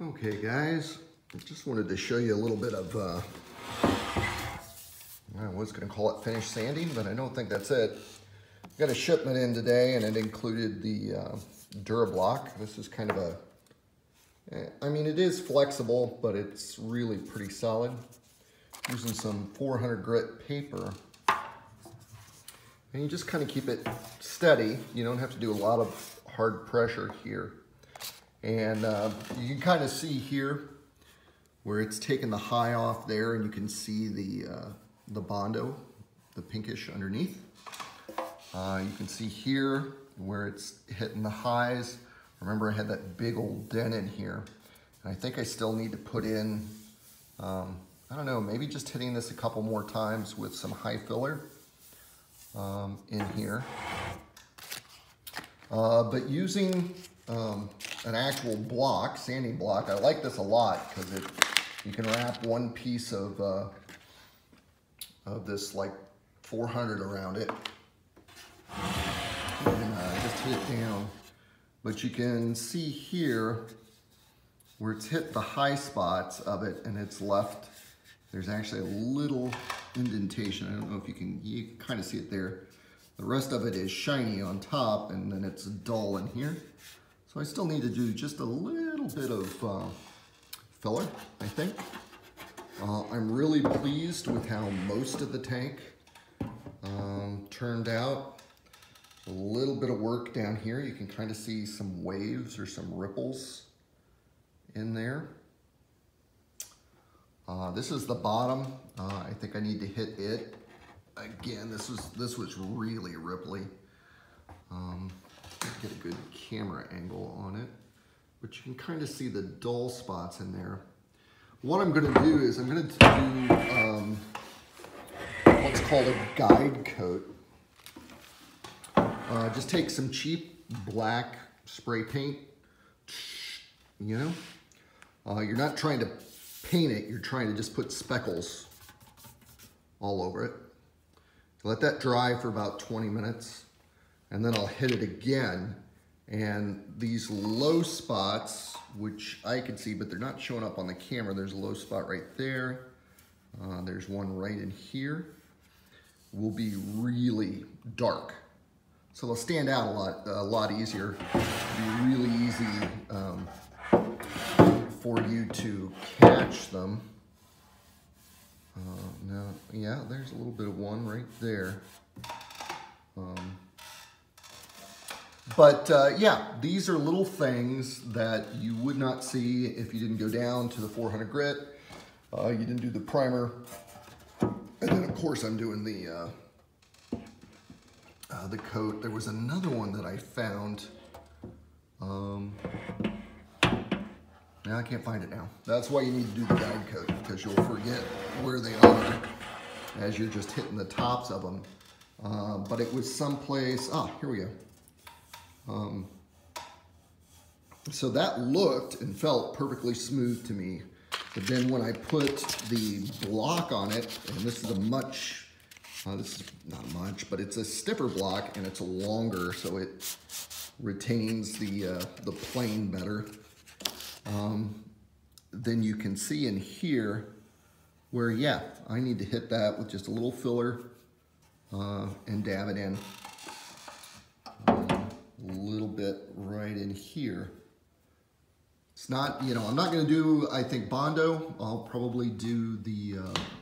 Okay guys, I just wanted to show you a little bit of, I was going to call it finished sanding, but I don't think that's it. Got a shipment in today and it included the DuraBlock. This is kind of a, I mean it is flexible, but it's really pretty solid. Using some 400 grit paper. And you just kind of keep it steady. You don't have to do a lot of hard pressure here. And you can kind of see here where it's taken the high off there, and you can see the Bondo, the pinkish underneath. You can see here where it's hitting the highs. Remember, I had that big old dent in here. And I think I still need to put in, I don't know, maybe just hitting this a couple more times with some high filler in here. But using an actual block, sanding block, I like this a lot because you can wrap one piece of this like 400 around it and just hit it down. But you can see here where it's hit the high spots of it and it's left, there's actually a little indentation. I don't know if you can kind of see it there. The rest of it is shiny on top and then it's dull in here. So I still need to do just a little bit of filler, I think. I'm really pleased with how most of the tank turned out. A little bit of work down here. You can kind of see some waves or some ripples in there. This is the bottom. I think I need to hit it. Again, this was really ripply. Get a good camera angle on it, but you can kind of see the dull spots in there. What I'm going to do is I'm going to do what's called a guide coat. Just take some cheap black spray paint, you know. You're not trying to paint it, you're trying to just put speckles all over it. Let that dry for about 20 minutes. And then I'll hit it again, and these low spots, which I can see, but they're not showing up on the camera. There's a low spot right there. There's one right in here. Will be really dark. So they'll stand out a lot easier. It'll be really easy for you to catch them. Now, yeah, there's a little bit of one right there. Yeah, these are little things that you would not see if you didn't go down to the 400 grit. You didn't do the primer. And then of course I'm doing the coat. There was another one that I found. Now I can't find it now. That's why you need to do the guide coat, because you'll forget where they are as you're just hitting the tops of them. But it was someplace, here we go. So that looked and felt perfectly smooth to me. But then when I put the block on it, and this is a much, this is not much, but it's a stiffer block and it's longer, so it retains the plane better. Then you can see in here where, yeah, I need to hit that with just a little filler and dab it in. A little bit right in here. It's not, you know, I'm not going to do, I think, Bondo. I'll probably do the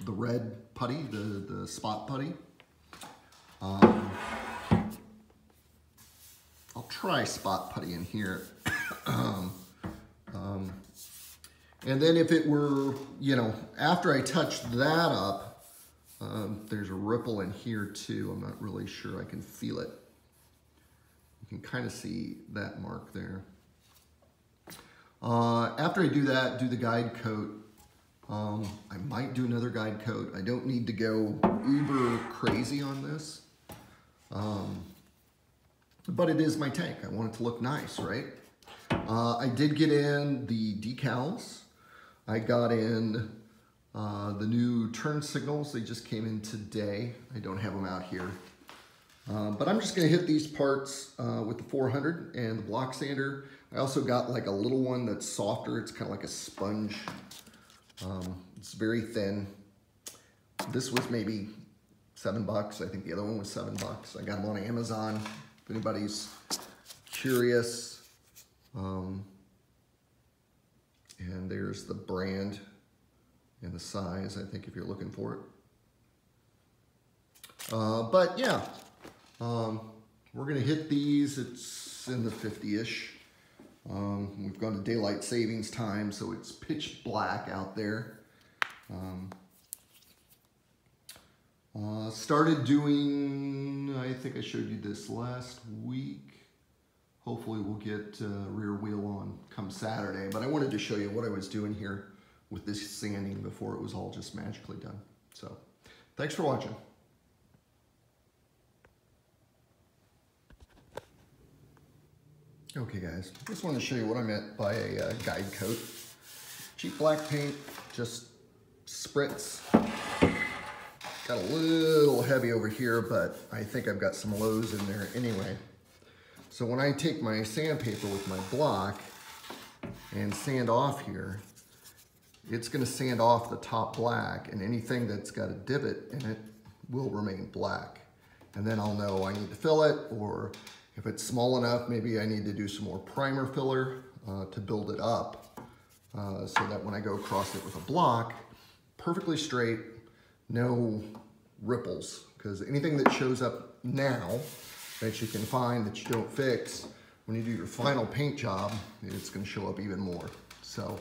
red putty, the spot putty. I'll try spot putty in here. And then if it were, you know, after I touched that up, there's a ripple in here too. I'm not really sure I can feel it. You can kind of see that mark there. After I do that, do the guide coat. I might do another guide coat. I don't need to go uber crazy on this. But it is my tank. I want it to look nice, right? I did get in the decals. I got in the new turn signals. They just came in today. I don't have them out here. But I'm just going to hit these parts with the 400 and the block sander. I also got like a little one that's softer. It's kind of like a sponge. It's very thin. This was maybe $7. I think the other one was $7. I got them on Amazon. If anybody's curious. And there's the brand and the size, I think, if you're looking for it. But yeah, we're gonna hit these. It's in the 50-ish. We've gone to daylight savings time, so it's pitch black out there. Started doing, I think I showed you this last week. Hopefully we'll get rear wheel on come Saturday, but I wanted to show you what I was doing here with this sanding before it was all just magically done. So, thanks for watching. Okay guys, just wanted to show you what I meant by a guide coat. Cheap black paint, just spritz. Got a little heavy over here, but I think I've got some lows in there anyway. So when I take my sandpaper with my block and sand off here, it's gonna sand off the top black, and anything that's got a divot in it will remain black. And then I'll know I need to fill it, or if it's small enough, maybe I need to do some more primer filler to build it up so that when I go across it with a block, perfectly straight, no ripples. Because anything that shows up now that you can find that you don't fix, when you do your final paint job, it's going to show up even more. So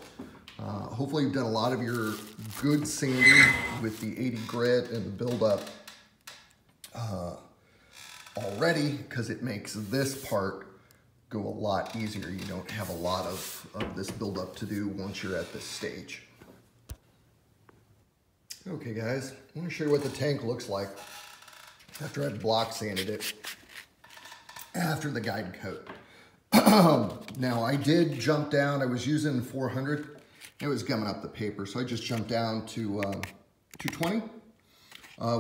hopefully you've done a lot of your good sanding with the 80 grit and the buildup already, because it makes this part go a lot easier. You don't have a lot of this buildup to do once you're at this stage. Okay guys, I want to show you what the tank looks like after I've block sanded it after the guide coat. Now I did jump down, I was using 400, it was gumming up the paper, so I just jumped down to 220,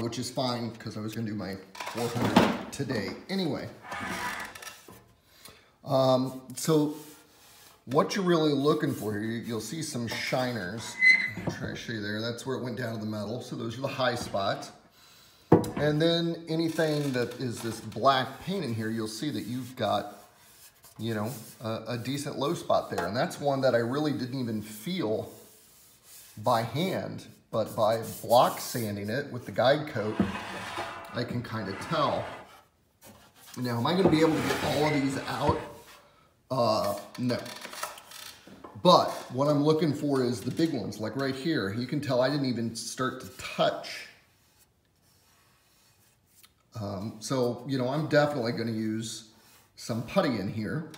which is fine because I was going to do my 400 today anyway. So what you're really looking for here, you'll see some shiners. I'll try to show you there. That's where it went down to the metal. So those are the high spots. And then anything that is this black paint in here, you'll see that you've got, you know, a decent low spot there. And that's one that I really didn't even feel by hand, but by block sanding it with the guide coat, I can kind of tell. Now, am I going to be able to get all of these out? No. But what I'm looking for is the big ones, like right here. You can tell I didn't even start to touch. So, you know, I'm definitely going to use some putty in here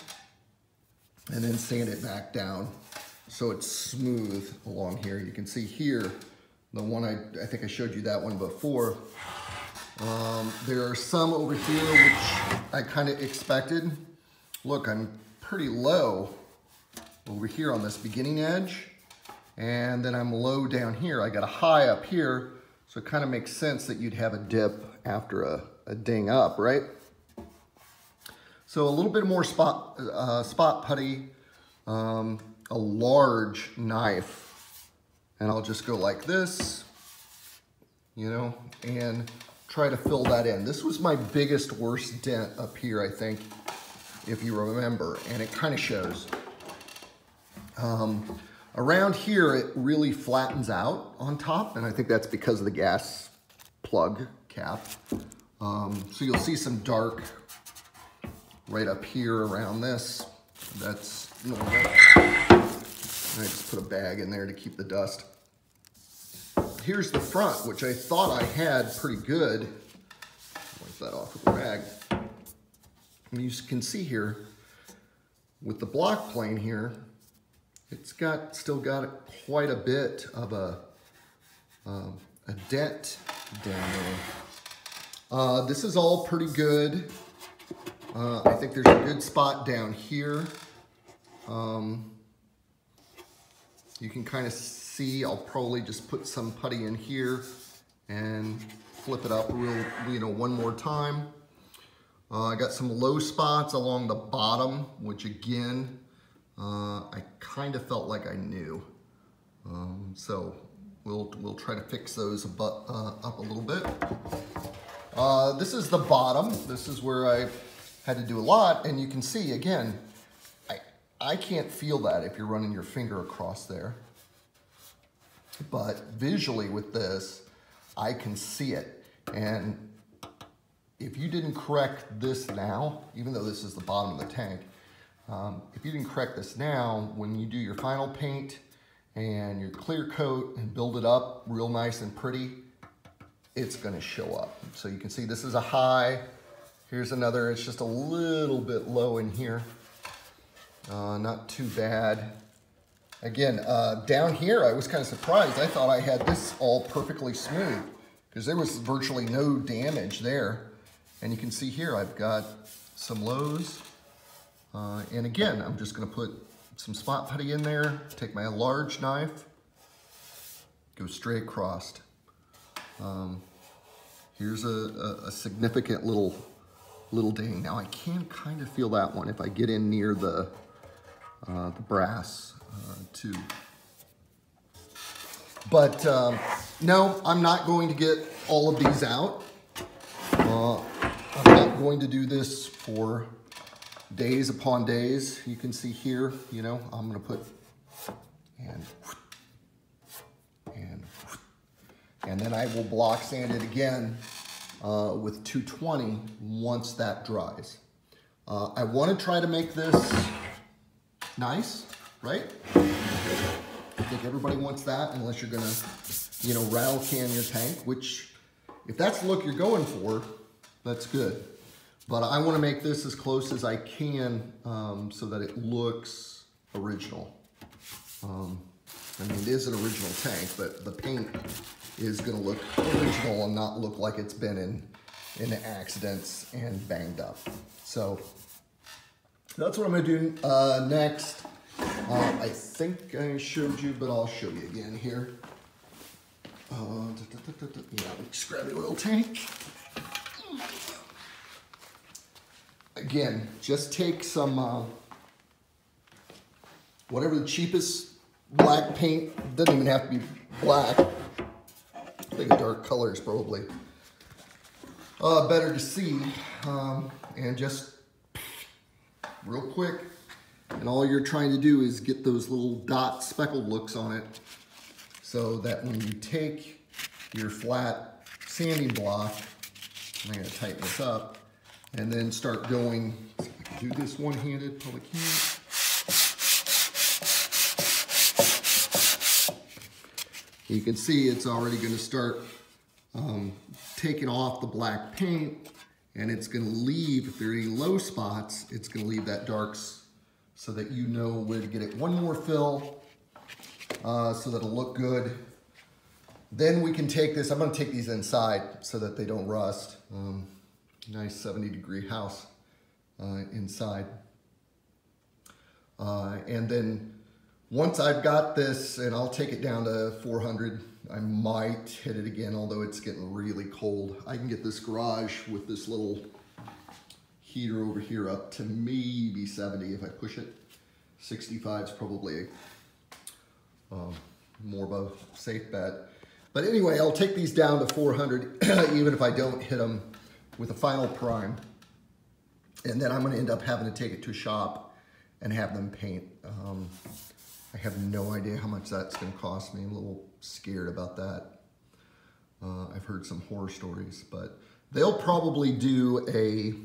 and then sand it back down so it's smooth along here. You can see here, the one I think I showed you that one before. There are some over here which I kind of expected. Look, I'm pretty low over here on this beginning edge, and then I'm low down here. I got a high up here, so it kind of makes sense that you'd have a dip after a ding up, right? So a little bit more spot putty, a large knife, and I'll just go like this, you know, and try to fill that in. This was my biggest, worst dent up here, I think, if you remember, and it kind of shows. Around here, it really flattens out on top, and I think that's because of the gas plug cap. So you'll see some dark right up here around this. That's normal. I just put a bag in there to keep the dust. Here's the front, which I thought I had pretty good. Wipe that off with a rag. And you can see here, with the block plane here, it's still got quite a bit of a dent down there. This is all pretty good. I think there's a good spot down here. You can kind of see, I'll probably just put some putty in here and flip it up one more time. I got some low spots along the bottom, which again, kind of felt like I knew. So we'll try to fix those up a little bit. This is the bottom. This is where I had to do a lot, and you can see again, I can't feel that if you're running your finger across there. But visually with this, I can see it. And if you didn't correct this now, even though this is the bottom of the tank, if you didn't correct this now, when you do your final paint and your clear coat and build it up real nice and pretty, it's gonna show up. So you can see this is a high. Here's another, it's just a little bit low in here. Not too bad. Again, down here, I was kind of surprised. I thought I had this all perfectly smooth because there was virtually no damage there. And you can see here, I've got some lows. And again, I'm just gonna put some spot putty in there, take my large knife, go straight across. Here's a significant little ding. Now I can kind of feel that one if I get in near the brass too. But no, I'm not going to get all of these out. I'm not going to do this for days upon days. You can see here, you know, I'm gonna put and then I will block sand it again with 220 once that dries. I want to try to make this nice, right? I think everybody wants that, unless you're gonna, you know, rattle can your tank, which if that's the look you're going for, that's good. But I want to make this as close as I can so that it looks original. I mean, it is an original tank, but the paint is going to look original and not look like it's been in accidents and banged up. So that's what I'm going to do next. I think I showed you, but I'll show you again here. Yeah, scrap the oil tank. Again, just take some, whatever the cheapest black paint, doesn't even have to be black. I think a dark color is probably better to see. And just real quick, and all you're trying to do is get those little dot speckled looks on it so that when you take your flat sanding block, I'm going to tighten this up, and then start going, see if I can do this one-handed, probably can't. You can see it's already going to start taking off the black paint, and it's going to leave, if there are any low spots, it's going to leave that darks so that you know where to get it. One more fill so that it'll look good. Then we can take this, I'm going to take these inside so that they don't rust. Nice 70-degree house inside. And then once I've got this, and I'll take it down to 400, I might hit it again, although it's getting really cold. I can get this garage with this little heater over here up to maybe 70 if I push it. 65 is probably more of a safe bet. But anyway, I'll take these down to 400, even if I don't hit them with a final prime. And then I'm gonna end up having to take it to a shop and have them paint. I have no idea how much that's gonna cost me. I'm a little scared about that. I've heard some horror stories, but they'll probably do a,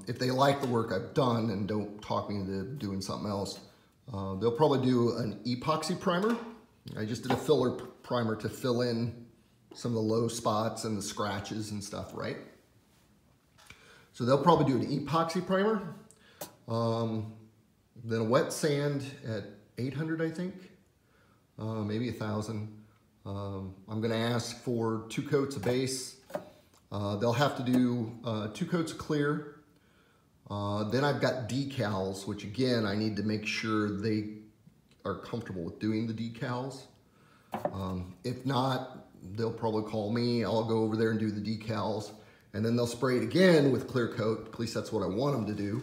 if they like the work I've done and don't talk me into doing something else, they'll probably do an epoxy primer. I just did a filler primer to fill in some of the low spots and the scratches and stuff, right? So they'll probably do an epoxy primer, then a wet sand at 800, I think, maybe 1,000. I'm gonna ask for 2 coats of base. They'll have to do 2 coats of clear. Then I've got decals, which again, I need to make sure they are comfortable with doing the decals. If not, they'll probably call me. I'll go over there and do the decals, and then they'll spray it again with clear coat. At least that's what I want them to do.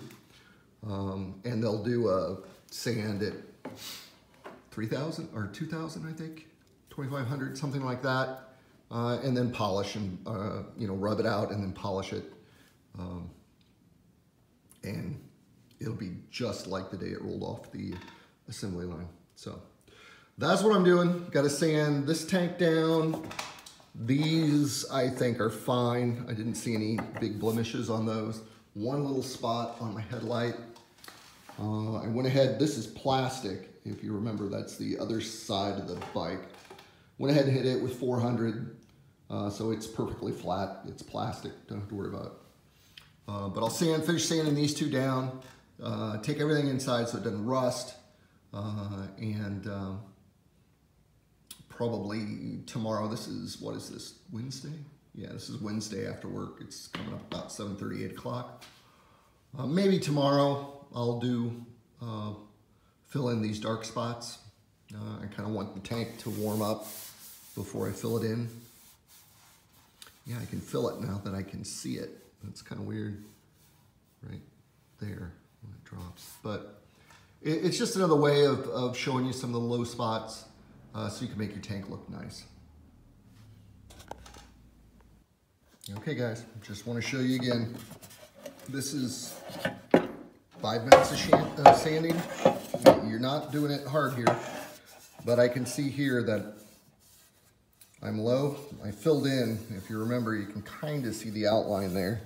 And they'll do sand at 3,000 or 2,000, I think, 2,500, something like that, and then polish and you know, rub it out and then polish it, and it'll be just like the day it rolled off the assembly line. So that's what I'm doing. Got to sand this tank down. These I think are fine. I didn't see any big blemishes on those. One little spot on my headlight. I went ahead, this is plastic. If you remember, that's the other side of the bike. Went ahead and hit it with 400, so it's perfectly flat. It's plastic, don't have to worry about it. But I'll finish sanding these two down, take everything inside so it doesn't rust, and probably tomorrow, this is, what is this, Wednesday? Yeah, this is Wednesday after work. It's coming up about 7:30, 8 o'clock. Maybe tomorrow I'll do, fill in these dark spots. I kind of want the tank to warm up before I fill it in. Yeah, I can fill it now that I can see it. It's kind of weird right there when it drops. But it's just another way of showing you some of the low spots so you can make your tank look nice. Okay guys, just want to show you again. This is 5 minutes of sanding. You're not doing it hard here, but I can see here that I'm low. I filled in, if you remember, you can kind of see the outline there.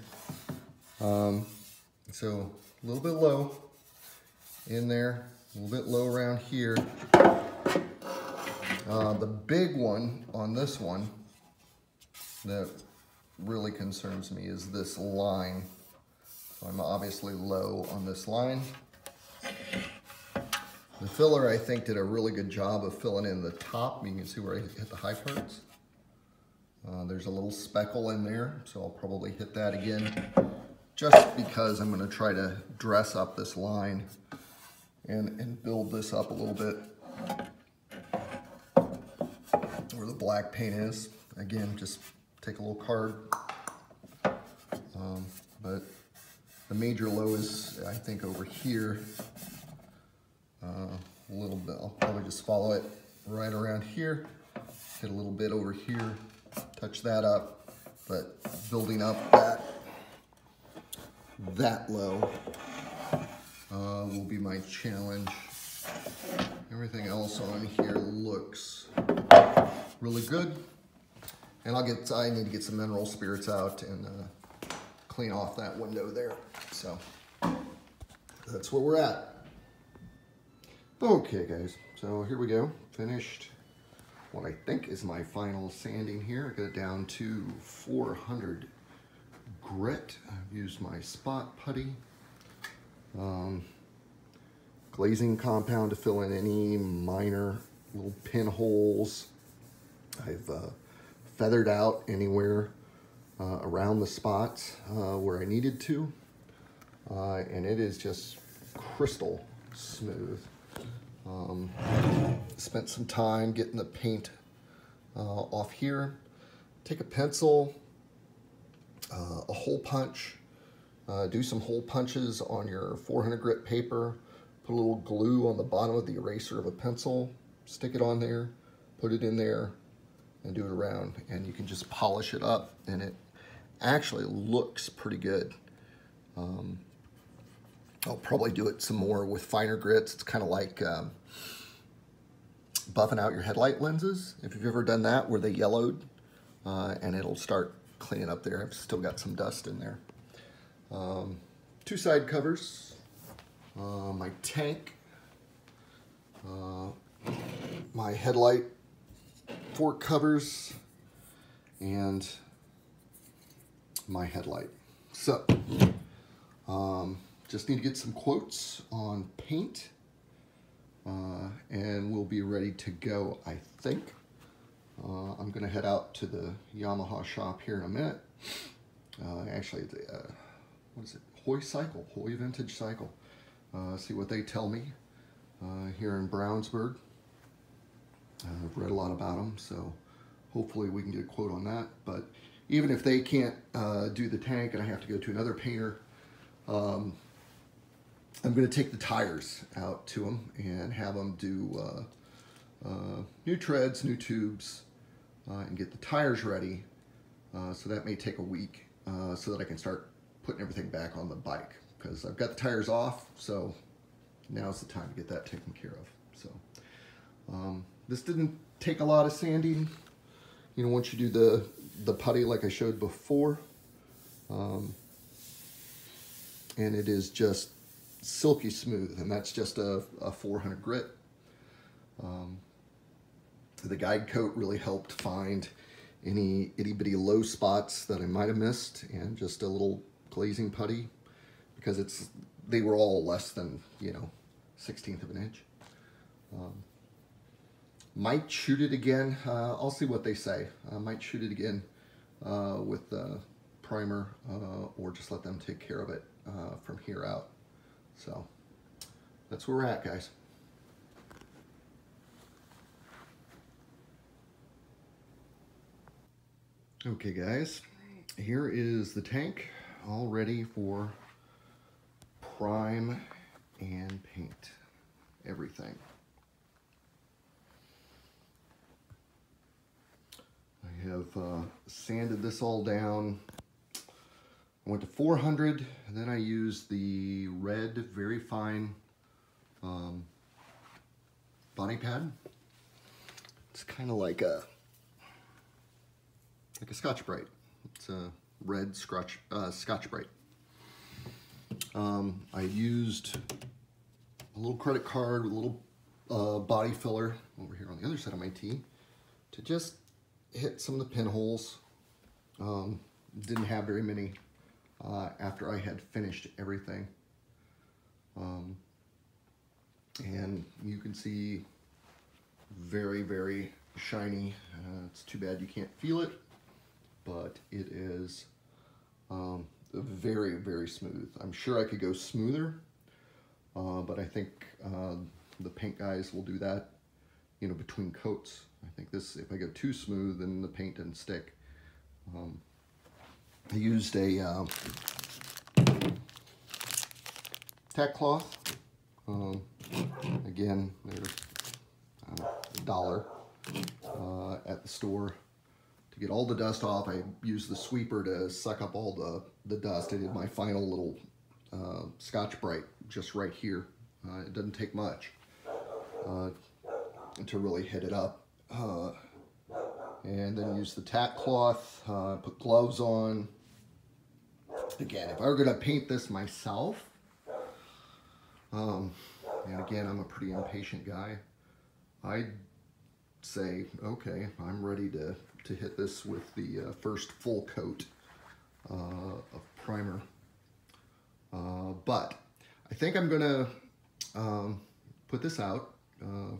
So a little bit low in there, a little bit low around here. The big one on this one that really concerns me is this line. So I'm obviously low on this line. The filler, I think, did a really good job of filling in the top. You can see where I hit the high parts. There's a little speckle in there, so I'll probably hit that again, just because I'm going to try to dress up this line and build this up a little bit where the black paint is. Again, just take a little card. But the major low is, I think, over here. A little bit, I'll probably just follow it right around here, hit a little bit over here, touch that up, but building up that low will be my challenge. Everything else on here looks really good, and I need to get some mineral spirits out and clean off that window there. So that's where we're at. Okay guys, so here we go. Finished what I think is my final sanding here. I got it down to 400 grit. I've used my spot putty. Glazing compound to fill in any minor little pinholes. I've feathered out anywhere around the spots where I needed to. And it is just crystal smooth. Spent some time getting the paint off here. Take a pencil, a hole punch, do some hole punches on your 400 grit paper, put a little glue on the bottom of the eraser of a pencil, stick it on there, put it in there, and do it around, and you can just polish it up, and it actually looks pretty good. I'll probably do it some more with finer grits. It's kind of like buffing out your headlight lenses, if you've ever done that, where they yellowed, and it'll start cleaning up there. I've still got some dust in there. 2 side covers, my tank, my headlight fork covers, and my headlight. So, just need to get some quotes on paint, and we'll be ready to go, I think. I'm going to head out to the Yamaha shop here in a minute. Actually, what is it? Hoy Vintage Cycle. See what they tell me here in Brownsburg. I've read a lot about them, so hopefully we can get a quote on that. But even if they can't do the tank and I have to go to another painter, I'm going to take the tires out to them and have them do new treads, new tubes, and get the tires ready. So that may take a week so that I can start putting everything back on the bike, because I've got the tires off, so now's the time to get that taken care of. So this didn't take a lot of sanding. You know, once you do the putty like I showed before, and it is just silky smooth, and that's just a 400 grit. The guide coat really helped find any itty bitty low spots that I might have missed, and just a little glazing putty, because they were all less than, you know, 1/16 of an inch. Might shoot it again. I'll see what they say. I might shoot it again with the primer, or just let them take care of it from here out. So that's where we're at, guys. Okay, guys, here is the tank all ready for prime and paint everything. I have sanded this all down. I went to 400, and then I used the red, very fine body pad. It's kind of like a Scotch-Brite. It's a red Scotch-Brite. I used a little credit card with a little body filler over here on the other side of my tee to just hit some of the pinholes. Didn't have very many after I had finished everything. And you can see very, very shiny. It's too bad you can't feel it, but it is very, very smooth. I'm sure I could go smoother, but I think the paint guys will do that, you know, between coats. I think this, if I go too smooth, then the paint didn't stick. I used a tack cloth. Again, they're $1 at the store. To get all the dust off, I used the sweeper to suck up all the dust. I did my final little Scotch-Brite just right here. It doesn't take much to really hit it up. And then use the tack cloth, put gloves on. Again, if I were gonna paint this myself, and again, I'm a pretty impatient guy, I'd say, okay, I'm ready to hit this with the first full coat of primer. But I think I'm gonna put this out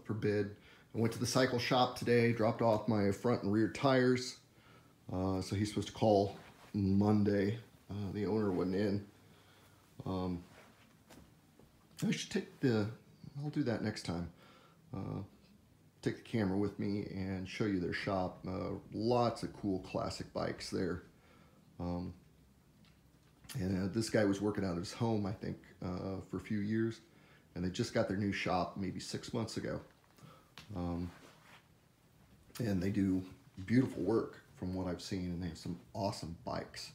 for bid. I went to the cycle shop today, dropped off my front and rear tires. So he's supposed to call Monday. The owner wasn't in. I should take I'll do that next time. Take the camera with me and show you their shop. Lots of cool classic bikes there. And this guy was working out of his home, I think, for a few years. And they just got their new shop maybe 6 months ago. And they do beautiful work from what I've seen, and they have some awesome bikes.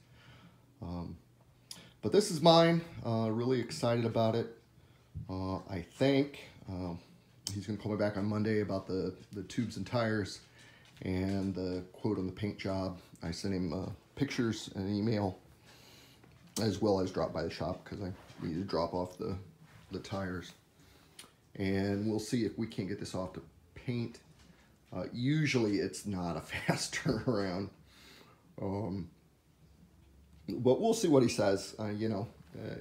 But this is mine. Really excited about it. I think he's gonna call me back on Monday about the tubes and tires and the quote on the paint job. I sent him pictures and an email, as well as drop by the shop because I need to drop off the tires. And we'll see if we can't get this off to paint. Usually it's not a fast turnaround. But we'll see what he says. You know,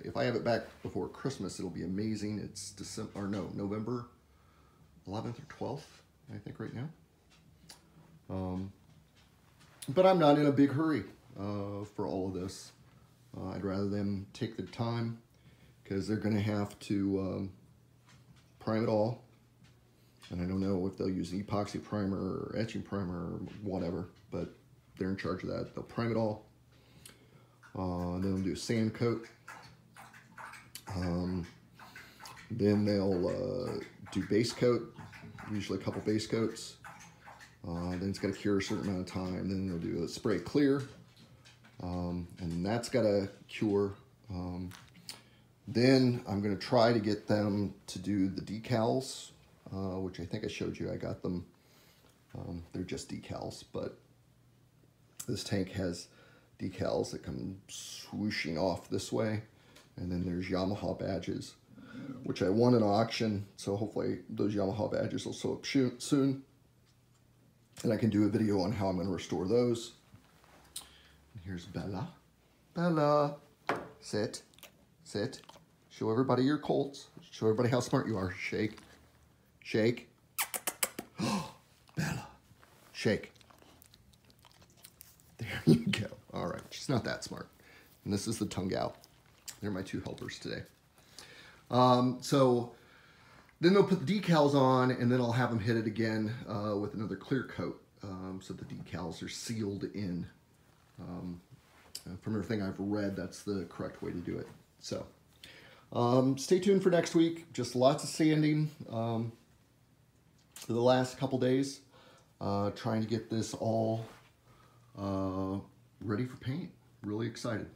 if I have it back before Christmas, it'll be amazing. It's November 11th or 12th, I think, right now. But I'm not in a big hurry for all of this. I'd rather them take the time, because they're going to have to prime it all. And I don't know if they'll use an epoxy primer or etching primer or whatever, but they're in charge of that. They'll prime it all. Then they'll do a sand coat. Then they'll do base coat, usually a couple base coats. Then it's got to cure a certain amount of time. Then they'll do a spray clear, and that's got to cure. Then I'm going to try to get them to do the decals, which I think I showed you. I got them. They're just decals, but this tank has decals that come swooshing off this way. And then there's Yamaha badges, which I won an auction. So hopefully those Yamaha badges will show up soon. And I can do a video on how I'm going to restore those. And here's Bella. Bella, sit, sit. Show everybody your colts. Show everybody how smart you are. Shake, shake. Bella, shake. There you go. All right, she's not that smart. And this is the tongue out. They're my two helpers today. So then they'll put the decals on, and then I'll have them hit it again with another clear coat, so the decals are sealed in. From everything I've read, that's the correct way to do it. So stay tuned for next week. Just lots of sanding for the last couple days, trying to get this all ready for paint. Really excited.